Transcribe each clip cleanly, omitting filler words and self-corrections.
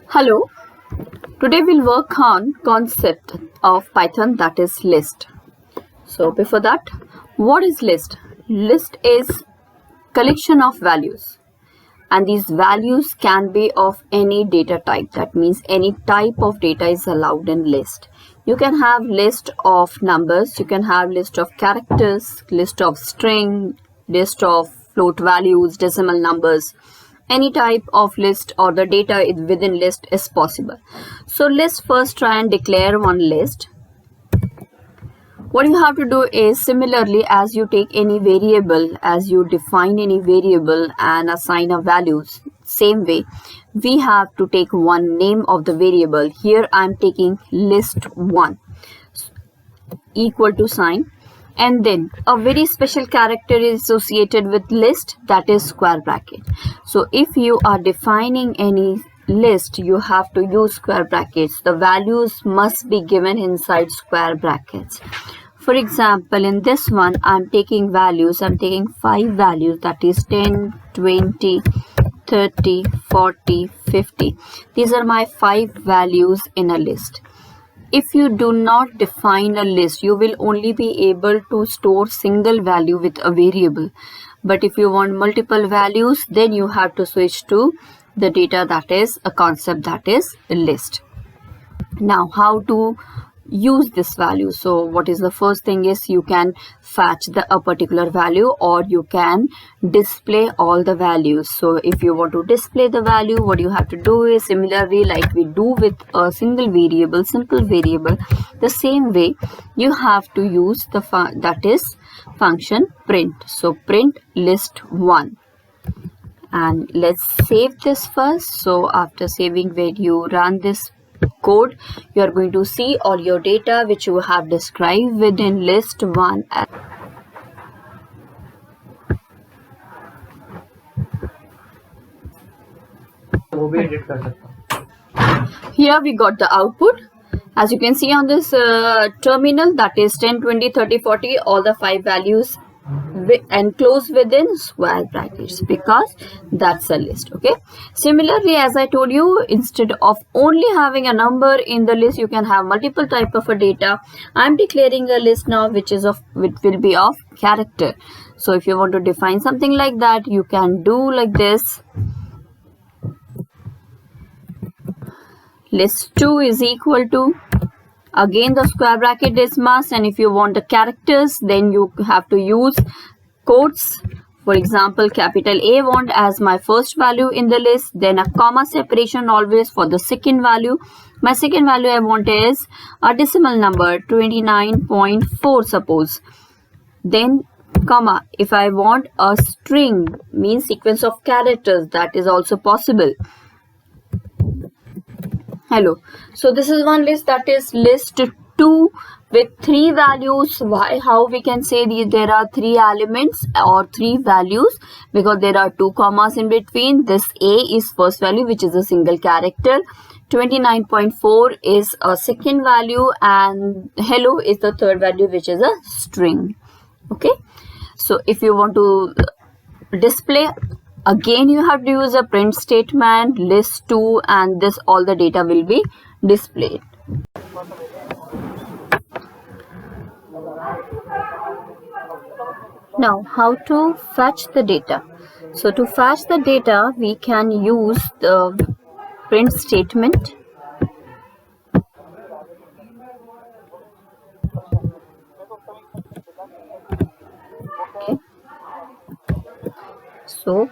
Hello, today we'll work on concept of Python, that is list. So before that, what is list? List is collection of values, and these values can be of any data type. That means any type of data is allowed in list. You can have list of numbers, you can have list of characters, list of string, list of float values, decimal numbers. Any type of list or the data within list is possible. So let's first try and declare one list. What you have to do is, similarly as you take any variable, as you define any variable and assign a values, same way we have to take one name of the variable. Here I am taking list1 equal to sign, and then a very special character is associated with list, that is square bracket. So if you are defining any list, you have to use square brackets. The values must be given inside square brackets. For example, in this one I'm taking values, I'm taking 5 values, that is 10, 20, 30, 40, 50. These are my 5 values in a list. If you do not define a list, you will only be able to store single value with a variable. But if you want multiple values, then you have to switch to the data, that is a concept, that is a list. Now, how to use this value? So what is the first thing is, you can fetch a particular value, or you can display all the values. So if you want to display the value, what you have to do is, similarly like we do with a single variable, simple variable, the same way you have to use the that is function print. So print list1, and let's save this first. So after saving, when you run this code, you are going to see all your data which you have described within list1. Here we got the output. As you can see on this terminal, that is 10, 20, 30, 40, all the 5 values enclosed within square brackets, because that's a list. Okay, similarly as I told you, instead of only having a number in the list, you can have multiple type of a data. I'm declaring a list now which will be of character. So if you want to define something like that, you can do like this: list2 is equal to, again the square bracket is must, and if you want the characters, then you have to use quotes. For example, capital A want as my first value in the list, then a comma separation always for the second value. My second value I want is a decimal number 29.4 suppose, then comma. If I want a string, means sequence of characters, that is also possible. Hello, so this is one list, that is list2 with 3 values. Why? How we can say there are 3 elements or 3 values? Because there are 2 commas in between. This A is first value, which is a single character. 29.4 is a second value, and hello is the third value, which is a string. Okay, so if you want to display, again you have to use a print statement, list2, and this all the data will be displayed. Now, how to fetch the data? So to fetch the data, we can use the print statement. Okay, so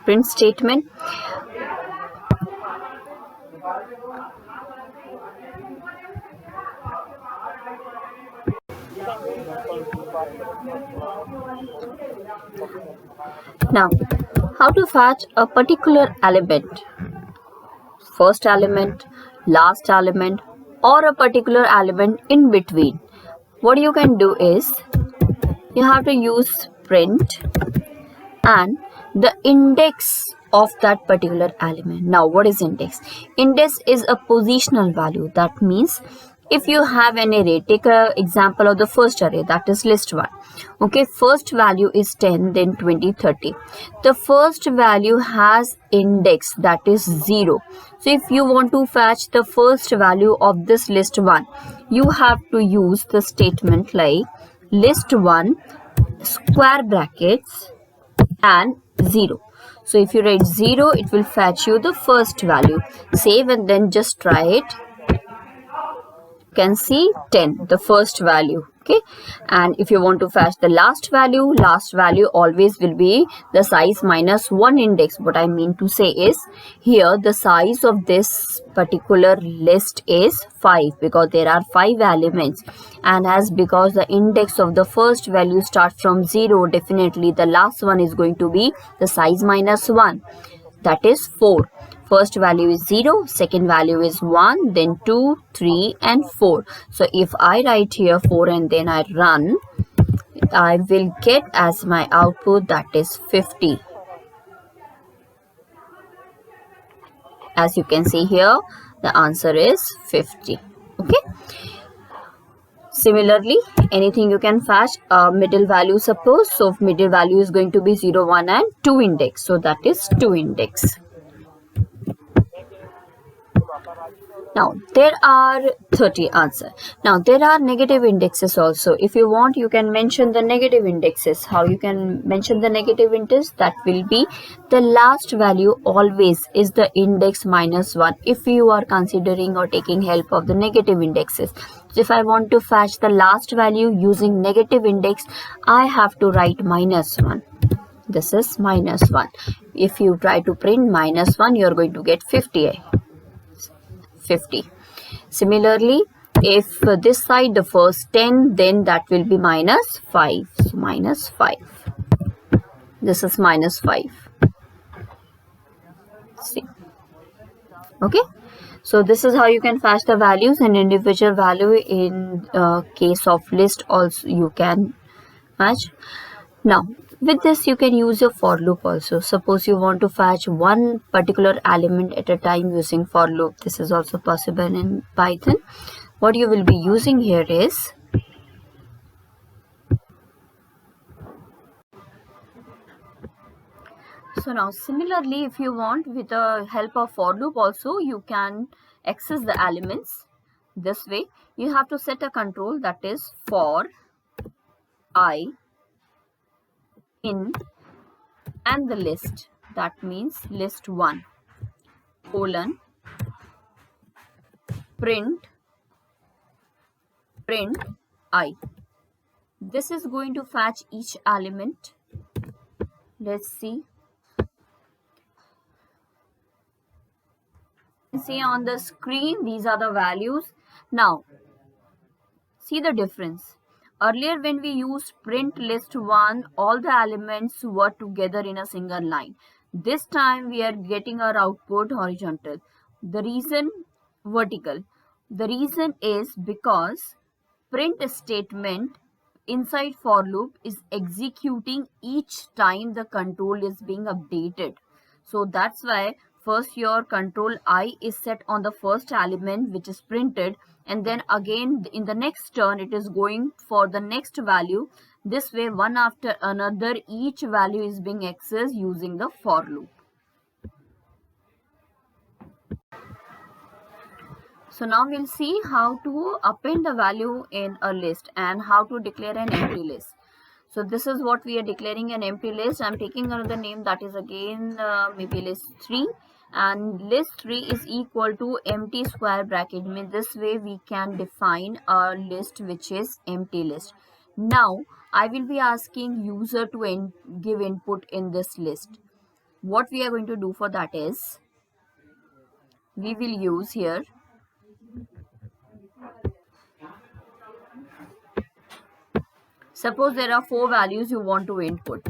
print statement. Now, how to fetch a particular element, first element, last element, or a particular element in between? What you can do is, you have to use print and the index of that particular element. Now, what is index? Index is a positional value. That means If you have an array, take a example of the first array, that is list 1. Okay, first value is 10, then 20, 30. The first value has index, that is 0. So if you want to fetch the first value of this list 1, you have to use the statement like list 1 square brackets and 0. So if you write 0, it will fetch you the first value. Save and then just try it. You can see 10, the first value. Okay, and if you want to fetch the last value always will be the size minus 1 index. What I mean to say is, here the size of this particular list is 5 because there are 5 elements, and as because the index of the first value starts from 0, definitely the last one is going to be the size minus 1, that is 4. First value is 0, second value is 1, then 2, 3 and 4. So if I write here 4 and then I run, I will get as my output, that is 50. As you can see here, the answer is 50. Okay. Similarly, anything you can fetch a middle value, suppose. So middle value is going to be 0, 1 and 2 index. So that is 2 index. Now there are 30 answer. Now there are negative indexes also. If you want, you can mention the negative indexes. How you can mention the negative index? That will be the last value always is the index minus 1 if you are considering or taking help of the negative indexes. So if I want to fetch the last value using negative index, I have to write minus 1. This is minus 1. If you try to print minus 1, you are going to get 50. Similarly, if this side the first 10, then that will be minus 5. So minus 5. This is minus 5. See. Okay. So this is how you can fetch the values, and individual value in case of list also you can fetch. Now with this you can use a for loop also. Suppose you want to fetch one particular element at a time using for loop. This is also possible in Python. What you will be using here is so now similarly, if you want, with the help of for loop also you can access the elements. This way you have to set a control, that is for I in and the list, that means list 1 colon print I. This is going to fetch each element. Let's see. See on the screen, these are the values. Now see the difference. Earlier when we used print list 1, all the elements were together in a single line. This time we are getting our output horizontal. The reason vertical. The reason is because print statement inside for loop is executing each time the control is being updated. So that's why first your control I is set on the first element which is printed, and then again in the next turn it is going for the next value. This way one after another each value is being accessed using the for loop. So now we'll see how to append the value in a list and how to declare an empty list. So this is what we are declaring, an empty list. I'm taking another name, that is again maybe list 3, and list 3 is equal to empty square bracket. Means this way we can define a list which is empty list. Now I will be asking user to give input in this list. What we are going to do for that is we will use here suppose there are 4 values you want to input.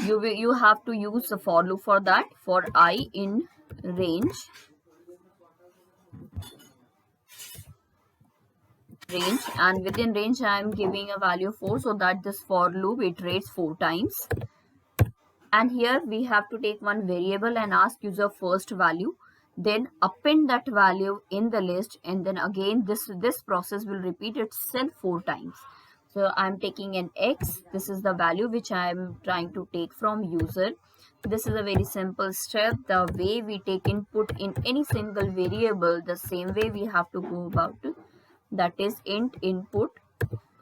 You have to use the for loop for that. For I in range, and within range I am giving a value of 4, so that this for loop iterates 4 times. And here we have to take one variable and ask user first value. then append that value in the list, and then again this process will repeat itself 4 times. So I'm taking an X. This is the value which I'm trying to take from user. This is a very simple step. The way we take input in any single variable, the same way we have to go about it. That is int input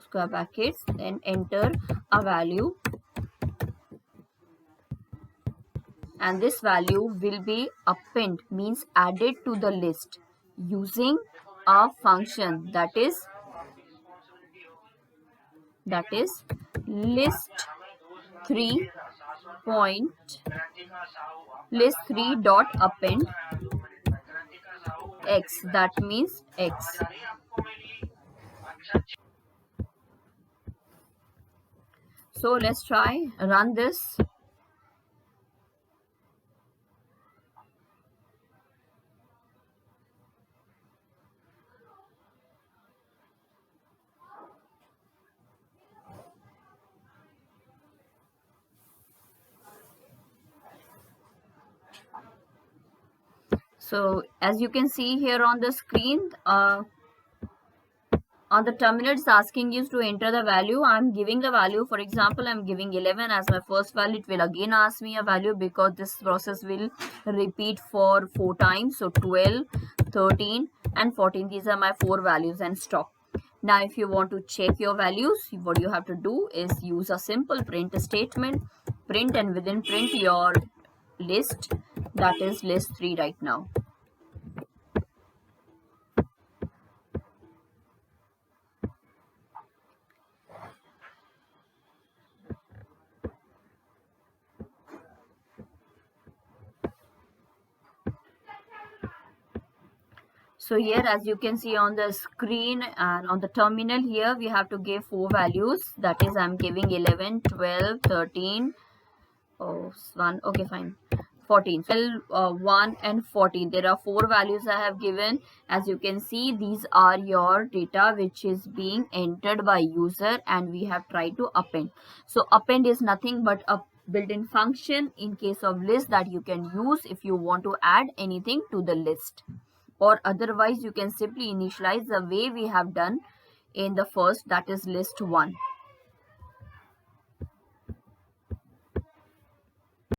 square brackets, then enter a value, and this value will be append, means added to the list using a function that is list3 point list3 dot append x, that means x. So let's try run this. So as you can see here on the screen, on the terminal it's asking you to enter the value. I'm giving the value. For example, I'm giving 11 as my first value. It will again ask me a value because this process will repeat for 4 times. So 12, 13 and 14, these are my 4 values, and stop. Now if you want to check your values, what you have to do is use a simple print statement. Print, and within print your list, that is list 3 right now. So here, as you can see on the screen and on the terminal, here we have to give 4 values. That is, I'm giving 11, 12, 13, oh, 1, okay, fine, 14. 12, 1 and 14. There are 4 values I have given. As you can see, these are your data which is being entered by user, and we have tried to append. So append is nothing but a built-in function in case of list that you can use if you want to add anything to the list. Or otherwise you can simply initialize the way we have done in the first, that is list 1.